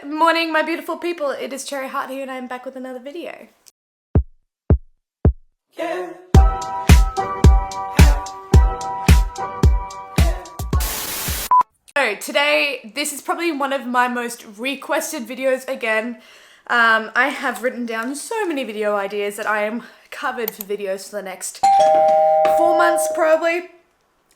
Good morning, my beautiful people. It is Cherry Heart here and I am back with another video. So today, this is probably one of my most requested videos again. I have written down so many video ideas that I am covered for videos for the next 4 months probably.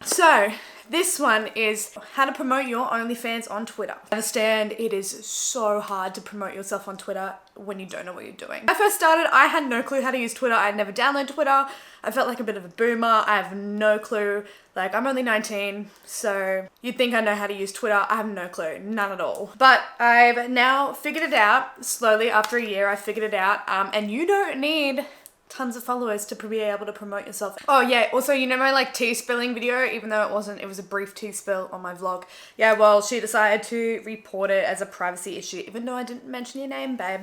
So this one is how to promote your OnlyFans on Twitter. I understand it is so hard to promote yourself on Twitter when you don't know what you're doing. When I first started, I had no clue how to use Twitter. I had never downloaded Twitter. I felt like a bit of a boomer. I have no clue. Like, I'm only 19, so you'd think I know how to use Twitter. I have no clue, none at all. But I've now figured it out. Slowly, after a year, I figured it out. And you don't need tons of followers to be able to promote yourself. Oh yeah, also, you know my like tea spilling video, even though it wasn't, it was a brief tea spill on my vlog. Yeah, well, she decided to report it as a privacy issue, even though I didn't mention your name, babe.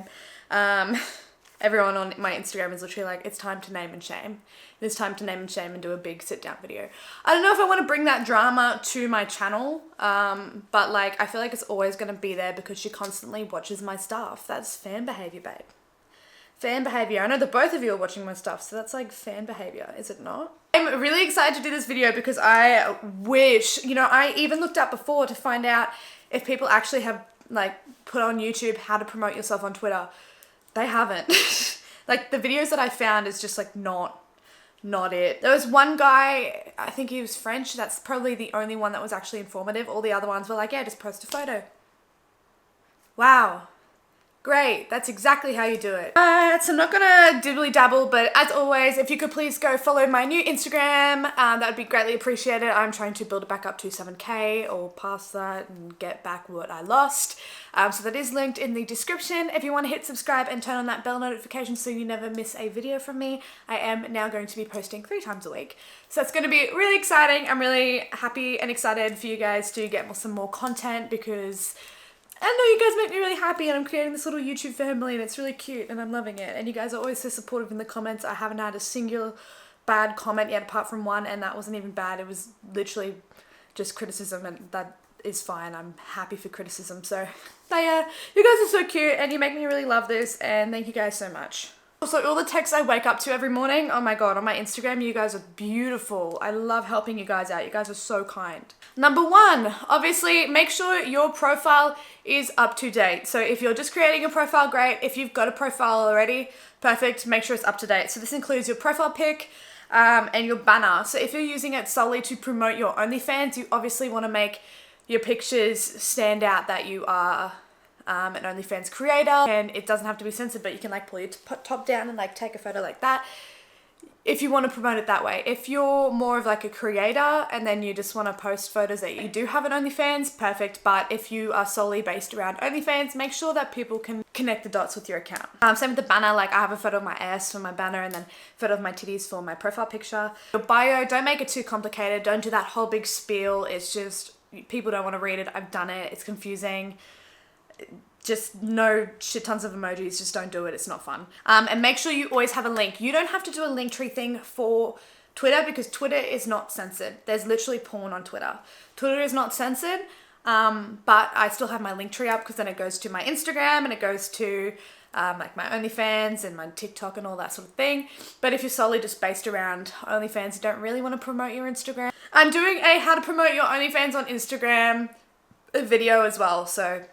Everyone on my Instagram is literally like, it's time to name and shame. It's time to name and shame and do a big sit down video. I don't know if I want to bring that drama to my channel, but like, I feel like it's always going to be there because she constantly watches my stuff. That's fan behavior, babe. Fan behavior. I know that both of you are watching my stuff, so that's like fan behavior, is it not? I'm really excited to do this video because I wish, you know, I even looked up before to find out if people actually have like put on YouTube how to promote yourself on Twitter. They haven't. Like the videos that I found is just like not it. There was one guy, I think he was French, that's probably the only one that was actually informative. All the other ones were like, yeah, just post a photo. Wow. Great, that's exactly how you do it. So I'm not gonna dibbly dabble, but as always, if you could please go follow my new Instagram, that would be greatly appreciated. I'm trying to build it back up to 7K or past that and get back what I lost. So that is linked in the description. If you want to hit subscribe and turn on that bell notification so you never miss a video from me, I am now going to be posting 3 times a week. So it's going to be really exciting. I'm really happy and excited for you guys to get some more content because I know you guys make me really happy and I'm creating this little YouTube family and it's really cute and I'm loving it. And you guys are always so supportive in the comments. I haven't had a single bad comment yet apart from one, and that wasn't even bad. It was literally just criticism, and that is fine. I'm happy for criticism. So yeah, you guys are so cute and you make me really love this, and thank you guys so much. Also, all the texts I wake up to every morning, oh my god, on my Instagram, you guys are beautiful. I love helping you guys out. You guys are so kind. Number 1, obviously, make sure your profile is up to date. So if you're just creating a profile, great. If you've got a profile already, perfect. Make sure it's up to date. So this includes your profile pic and your banner. So if you're using it solely to promote your OnlyFans, you obviously want to make your pictures stand out that you are an OnlyFans creator, and it doesn't have to be censored, but you can like pull your top down and like take a photo like that if you want to promote it that way. If you're more of like a creator and then you just want to post photos that you do have an OnlyFans, perfect. But if you are solely based around OnlyFans, make sure that people can connect the dots with your account. Same with the banner. Like I have a photo of my ass for my banner and then a photo of my titties for my profile picture. Your bio, don't make it too complicated. Don't do that whole big spiel. It's just, people don't want to read it. I've done it. It's confusing. Just no shit tons of emojis, just don't do it, it's not fun. And make sure you always have a link. You don't have to do a link tree thing for Twitter because Twitter is not censored. There's literally porn on Twitter. Twitter is not censored, but I still have my link tree up because then it goes to my Instagram and it goes to like my OnlyFans and my TikTok and all that sort of thing. But if you're solely just based around OnlyFans, you don't really want to promote your Instagram. I'm doing a how to promote your OnlyFans on Instagram video as well, so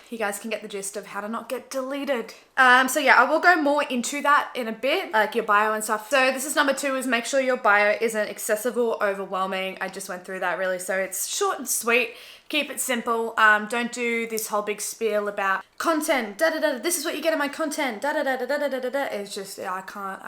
you guys can get the gist of how to not get deleted. So yeah, I will go more into that in a bit, like your bio and stuff. So this is number 2, is make sure your bio isn't excessive or overwhelming. I just went through that really. So it's short and sweet. Keep it simple. Don't do this whole big spiel about content, da-da-da, this is what you get in my content, da-da-da-da-da-da-da-da. It's just, yeah, I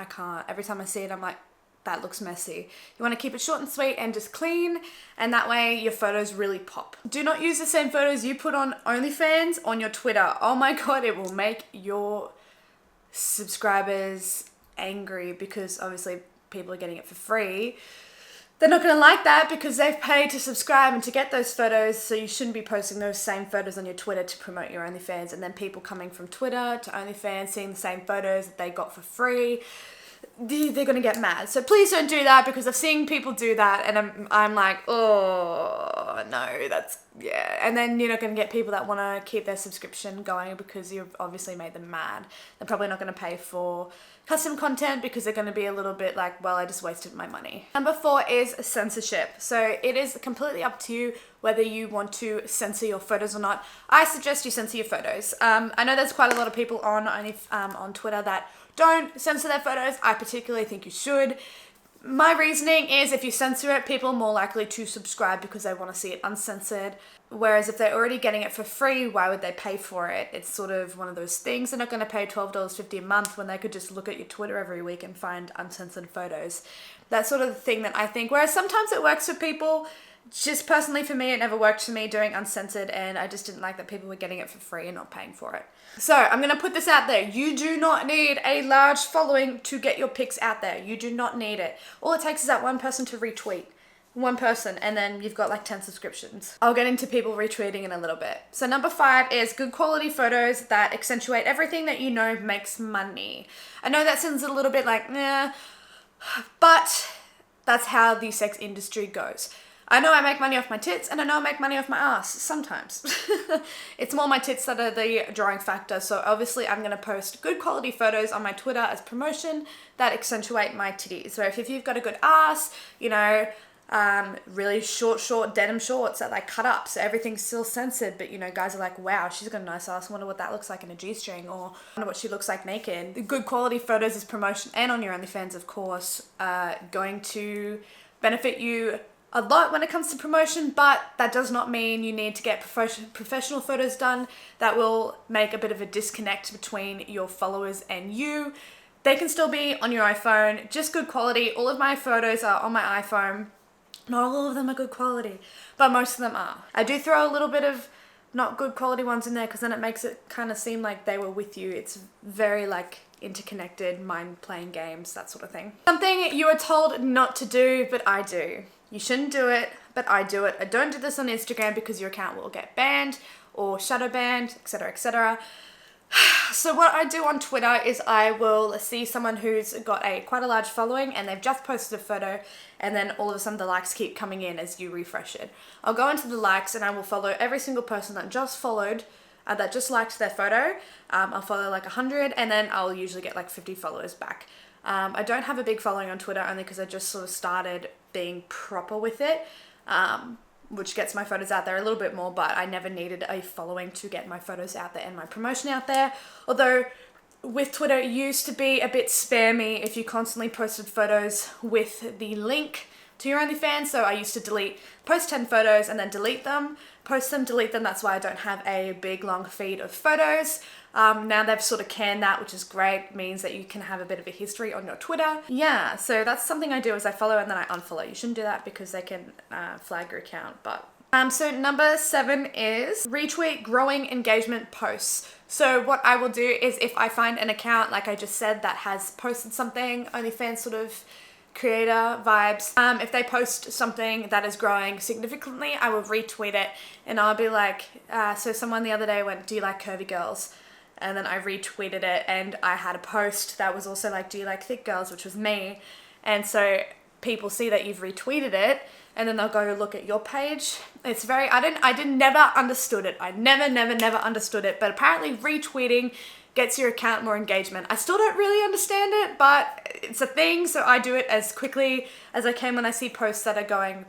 can't. Every time I see it, I'm like, that looks messy. You want to keep it short and sweet and just clean, and that way your photos really pop. Do not use the same photos you put on OnlyFans on your Twitter. Oh my god, it will make your subscribers angry because obviously people are getting it for free. They're not going to like that because they've paid to subscribe and to get those photos, so you shouldn't be posting those same photos on your Twitter to promote your OnlyFans, and then people coming from Twitter to OnlyFans seeing the same photos that they got for free. they're gonna get mad. So please don't do that, because I've seen people do that and I'm like, oh no, that's, yeah. And then you're not gonna get people that wanna keep their subscription going because you've obviously made them mad. They're probably not gonna pay for custom content because they're gonna be a little bit like, well, I just wasted my money. Number 4 is censorship. So it is completely up to you whether you want to censor your photos or not. I suggest you censor your photos. I know there's quite a lot of people on Twitter that don't censor their photos. I particularly think you should. My reasoning is if you censor it, people are more likely to subscribe because they want to see it uncensored. Whereas if they're already getting it for free, why would they pay for it? It's sort of one of those things. They're not going to pay $12.50 a month when they could just look at your Twitter every week and find uncensored photos. That's sort of the thing that I think. Whereas sometimes it works for people. Just personally for me, it never worked for me doing uncensored, and I just didn't like that people were getting it for free and not paying for it. So I'm going to put this out there. You do not need a large following to get your pics out there. You do not need it. All it takes is that one person to retweet. One person, and then you've got like 10 subscriptions. I'll get into people retweeting in a little bit. So number 5 is good quality photos that accentuate everything that you know makes money. I know that sounds a little bit like, nah, but that's how the sex industry goes. I know I make money off my tits, and I know I make money off my ass sometimes. It's more my tits that are the drawing factor. So obviously I'm going to post good quality photos on my Twitter as promotion that accentuate my titties. So if you've got a good ass, you know, really short denim shorts that like cut up, so everything's still censored, but you know, guys are like, wow, she's got a nice ass, I wonder what that looks like in a G-string, or I wonder what she looks like naked. The good quality photos is promotion, and on your OnlyFans, of course, going to benefit you a lot when it comes to promotion, but that does not mean you need to get professional photos done. That will make a bit of a disconnect between your followers and you. They can still be on your iPhone, just good quality. All of my photos are on my iPhone. Not all of them are good quality, but most of them are. I do throw a little bit of not good quality ones in there because then it makes it kind of seem like they were with you. It's very like interconnected, mind playing games, that sort of thing. Something you are told not to do, but I do. You shouldn't do it, but I do it. I don't do this on Instagram because your account will get banned or shadow banned, etc., etc. So what I do on Twitter is I will see someone who's got quite a large following and they've just posted a photo, and then all of a sudden the likes keep coming in as you refresh it. I'll go into the likes and I will follow every single person that just followed, that just liked their photo. I'll follow like 100, and then I'll usually get like 50 followers back. I don't have a big following on Twitter only because I just sort of started being proper with it, which gets my photos out there a little bit more, but I never needed a following to get my photos out there and my promotion out there. Although with Twitter, it used to be a bit spammy if you constantly posted photos with the link to your OnlyFans. So I used to post 10 photos and then delete them, post them, delete them. That's why I don't have a big long feed of photos. Now they've sort of canned that, which is great. It means that you can have a bit of a history on your Twitter. Yeah, so that's something I do is I follow and then I unfollow. You shouldn't do that because they can flag your account, but... So number 7 is retweet growing engagement posts. So what I will do is if I find an account, like I just said, that has posted something, OnlyFans sort of creator vibes, if they post something that is growing significantly, I will retweet it, and I'll be like, so someone the other day went, do you like curvy girls? And then I retweeted it, and I had a post that was also like, do you like thick girls, which was me. And so people see that you've retweeted it, and then they'll go look at your page. It's very, I never understood it. I never understood it, but apparently retweeting gets your account more engagement. I still don't really understand it, but it's a thing, so I do it as quickly as I can when I see posts that are going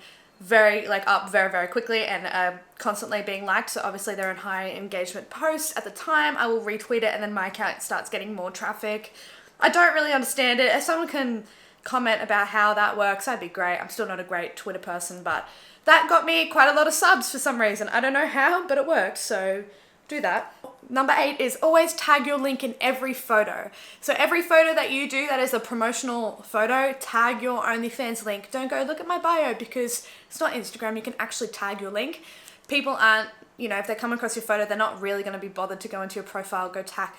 up very quickly and constantly being liked. So obviously they're in high engagement posts at the time. I will retweet it, and then my account starts getting more traffic. I don't really understand it. If someone can comment about how that works, that'd be great. I'm still not a great Twitter person, but that got me quite a lot of subs for some reason. I don't know how, but it worked, so do that. Number 8 is always tag your link in every photo. So every photo that you do that is a promotional photo, tag your OnlyFans link. Don't go look at my bio because it's not Instagram. You can actually tag your link. People aren't, you know, if they come across your photo, they're not really going to be bothered to go into your profile, go tap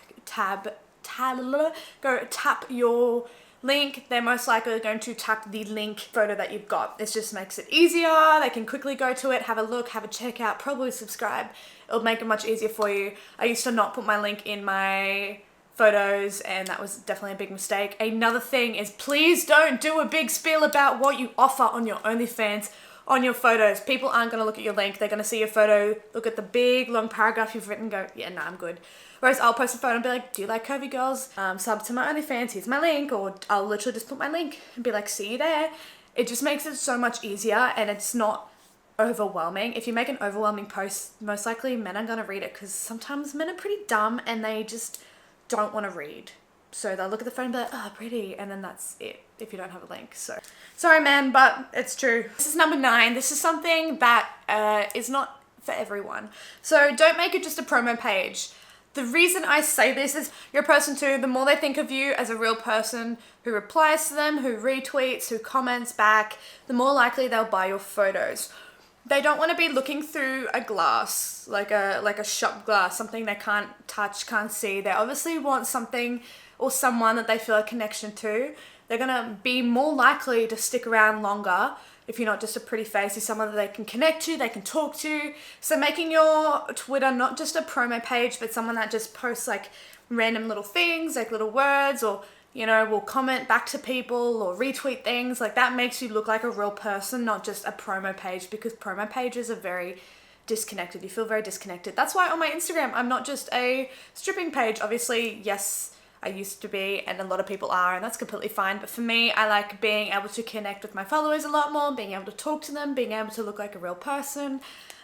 your link. They're most likely going to tap the link photo that you've got. It just makes it easier. They can quickly go to it, have a look, have a check out, probably subscribe. It'll make it much easier for you. I used to not put my link in my photos, and that was definitely a big mistake. Another thing is, please don't do a big spiel about what you offer on your OnlyFans on your photos. People aren't going to look at your link. They're going to see your photo, look at the big long paragraph you've written, go, yeah, nah, I'm good. Whereas I'll post a photo and be like, do you like curvy girls? Sub to my OnlyFans, here's my link. Or I'll literally just put my link and be like, see you there. It just makes it so much easier, and it's not overwhelming. If you make an overwhelming post, most likely men are going to read it, because sometimes men are pretty dumb and they just don't want to read. So they'll look at the phone and be like, oh, pretty, and then that's it if you don't have a link. So sorry, man, but it's true. This is number 9. This is something that is not for everyone. So don't make it just a promo page. The reason I say this is you're a person too. The more they think of you as a real person who replies to them, who retweets, who comments back, the more likely they'll buy your photos. They don't want to be looking through a glass, like a shop glass, something they can't touch, can't see. They obviously want something or someone that they feel a connection to. They're going to be more likely to stick around longer if you're not just a pretty face, you're someone that they can connect to, they can talk to. So making your Twitter not just a promo page, but someone that just posts like random little things, like little words, or, you know, will comment back to people or retweet things, like that makes you look like a real person, not just a promo page, because promo pages are very disconnected. You feel very disconnected. That's why on my Instagram, I'm not just a stripping page. Obviously, yes, I used to be, and a lot of people are, and that's completely fine. But for me, I like being able to connect with my followers a lot more, being able to talk to them, being able to look like a real person,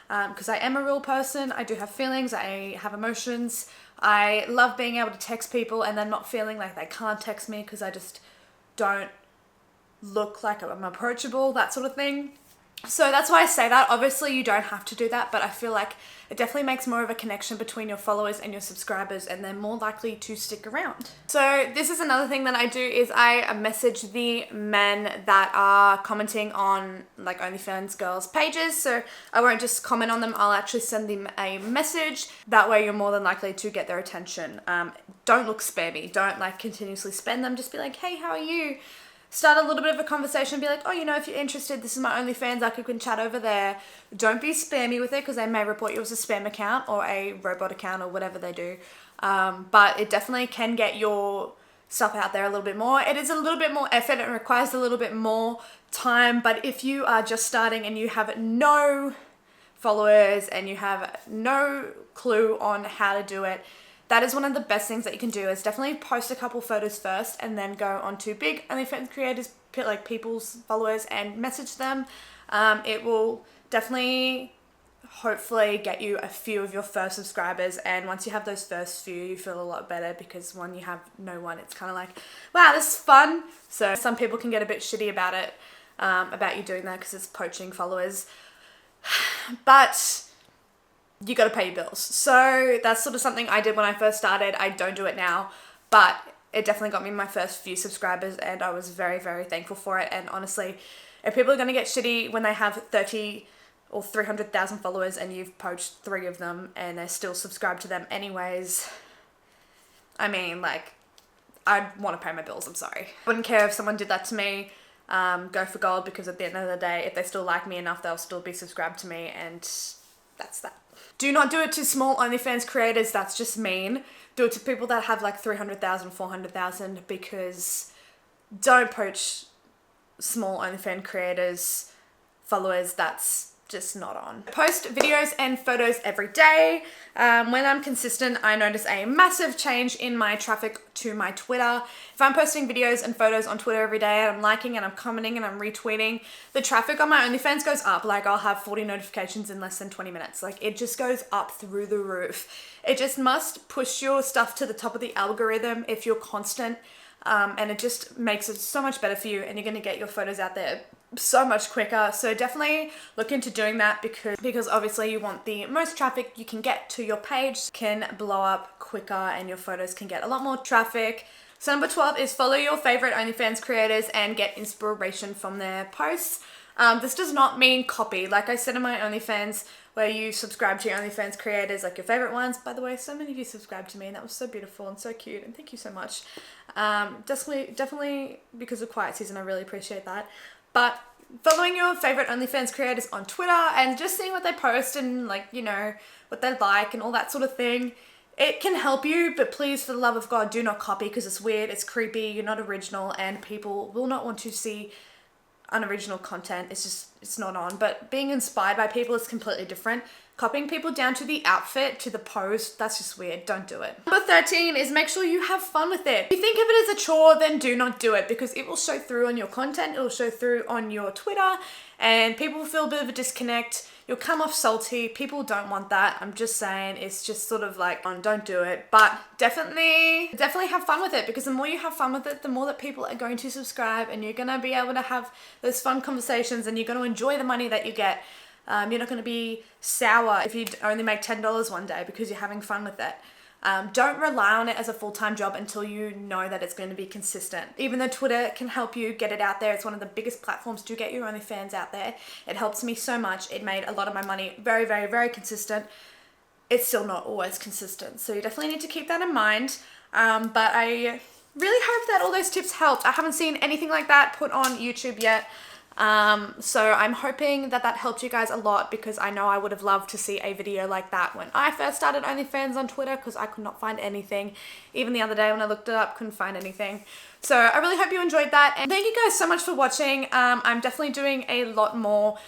because I am a real person. I do have feelings, I have emotions. I love being able to text people and then not feeling like they can't text me because I just don't look like I'm approachable, that sort of thing. So that's why I say that. Obviously you don't have to do that, but I feel like it definitely makes more of a connection between your followers and your subscribers, and they're more likely to stick around. So this is another thing that I do, is I message the men that are commenting on like OnlyFans girls pages. So I won't just comment on them, I'll actually send them a message. That way you're more than likely to get their attention. Don't look spammy, don't like continuously spam them, just be like, hey, how are you? Start a little bit of a conversation, be like, oh, you know, if you're interested, this is my OnlyFans, like you can chat over there. Don't be spammy with it, because they may report you as a spam account or a robot account or whatever they do. But it definitely can get your stuff out there a little bit more. It is a little bit more effort, it requires a little bit more time, but if you are just starting and you have no followers and you have no clue on how to do it, that is one of the best things that you can do, is definitely post a couple photos first and then go on to big OnlyFans creators, like people's followers, and message them. It will definitely, hopefully, get you a few of your first subscribers, and once you have those first few, you feel a lot better, because when you have no one, it's kind of like, wow, this is fun. So some people can get a bit shitty about it, about you doing that, because it's poaching followers. But you got to pay your bills. So that's sort of something I did when I first started. I don't do it now, but it definitely got me my first few subscribers, and I was very, very thankful for it. And honestly, if people are going to get shitty when they have 30 or 300,000 followers and you've poached 3 of them and they're still subscribed to them anyways, I mean, like, I'd want to pay my bills, I'm sorry. I wouldn't care if someone did that to me. Go for gold, because at the end of the day, if they still like me enough, they'll still be subscribed to me, and that's that. Do not do it to small OnlyFans creators, that's just mean. Do it to people that have like 300,000, 400,000, because don't poach small OnlyFans creators' followers, that's just not on. I post videos and photos every day. When I'm consistent, I notice a massive change in my traffic to my Twitter. If I'm posting videos and photos on Twitter every day, and I'm liking and I'm commenting and I'm retweeting, the traffic on my OnlyFans goes up. Like, I'll have 40 notifications in less than 20 minutes. Like, it just goes up through the roof. It just must push your stuff to the top of the algorithm if you're constant. And it just makes it so much better for you, and you're going to get your photos out there so much quicker. So definitely look into doing that, because obviously you want the most traffic you can get to your page, can blow up quicker, and your photos can get a lot more traffic. So number 12 is follow your favorite OnlyFans creators and get inspiration from their posts. This does not mean copy. Like I said in my OnlyFans, where you subscribe to your OnlyFans creators, like your favorite ones. By the way, so many of you subscribed to me, and that was so beautiful and so cute, and thank you so much. Definitely because of quiet season, I really appreciate that. But following your favorite OnlyFans creators on Twitter and just seeing what they post and, like, you know, what they like and all that sort of thing, It can help you, but please, for the love of God, do not copy, because it's weird, it's creepy, you're not original, and people will not want to see unoriginal content. It's not on. But being inspired by people is completely different. Copying people down to the outfit, to the pose, that's just weird. Don't do it. Number 13 is make sure you have fun with it. If you think of it as a chore, then do not do it, because it will show through on your content, it will show through on your Twitter, and people will feel a bit of a disconnect. You'll come off salty. People don't want that. I'm just saying, it's just sort of like, don't do it. But definitely have fun with it, because the more you have fun with it, the more that people are going to subscribe, and you're going to be able to have those fun conversations, and you're going to enjoy the money that you get. You're not going to be sour if you only make $10 one day because you're having fun with it. Don't rely on it as a full-time job until you know that it's going to be consistent. Even though Twitter can help you get it out there, it's one of the biggest platforms to get your Onlyfans out there. It helps me so much. It made a lot of my money very, very, very consistent. It's still not always consistent, so you definitely need to keep that in mind. But I really hope that all those tips helped. I haven't seen anything like that put on YouTube yet. So I'm hoping that that helped you guys a lot, because I know I would have loved to see a video like that when I first started OnlyFans on Twitter, because I could not find anything. Even the other day when I looked it up, couldn't find anything. So I really hope you enjoyed that, and thank you guys so much for watching. I'm definitely doing a lot more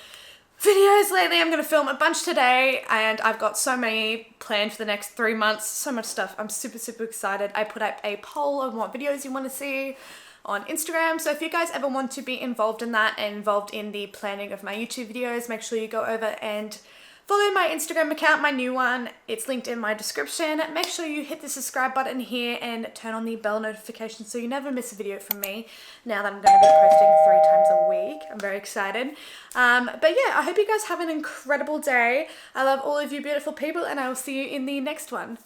videos lately. I'm going to film a bunch today, and I've got so many planned for the next 3 months. So much stuff. I'm super, super excited. I put up a poll of what videos you want to see on Instagram, so if you guys ever want to be involved in that and involved in the planning of my YouTube videos, make sure you go over and follow my Instagram account, my new one. It's linked in my description. Make sure you hit the subscribe button here and turn on the bell notification so you never miss a video from me, now that I'm going to be posting 3 times a week. I'm very excited. But yeah, I hope you guys have an incredible day. I love all of you beautiful people, and I will see you in the next one.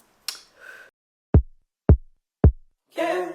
Yeah.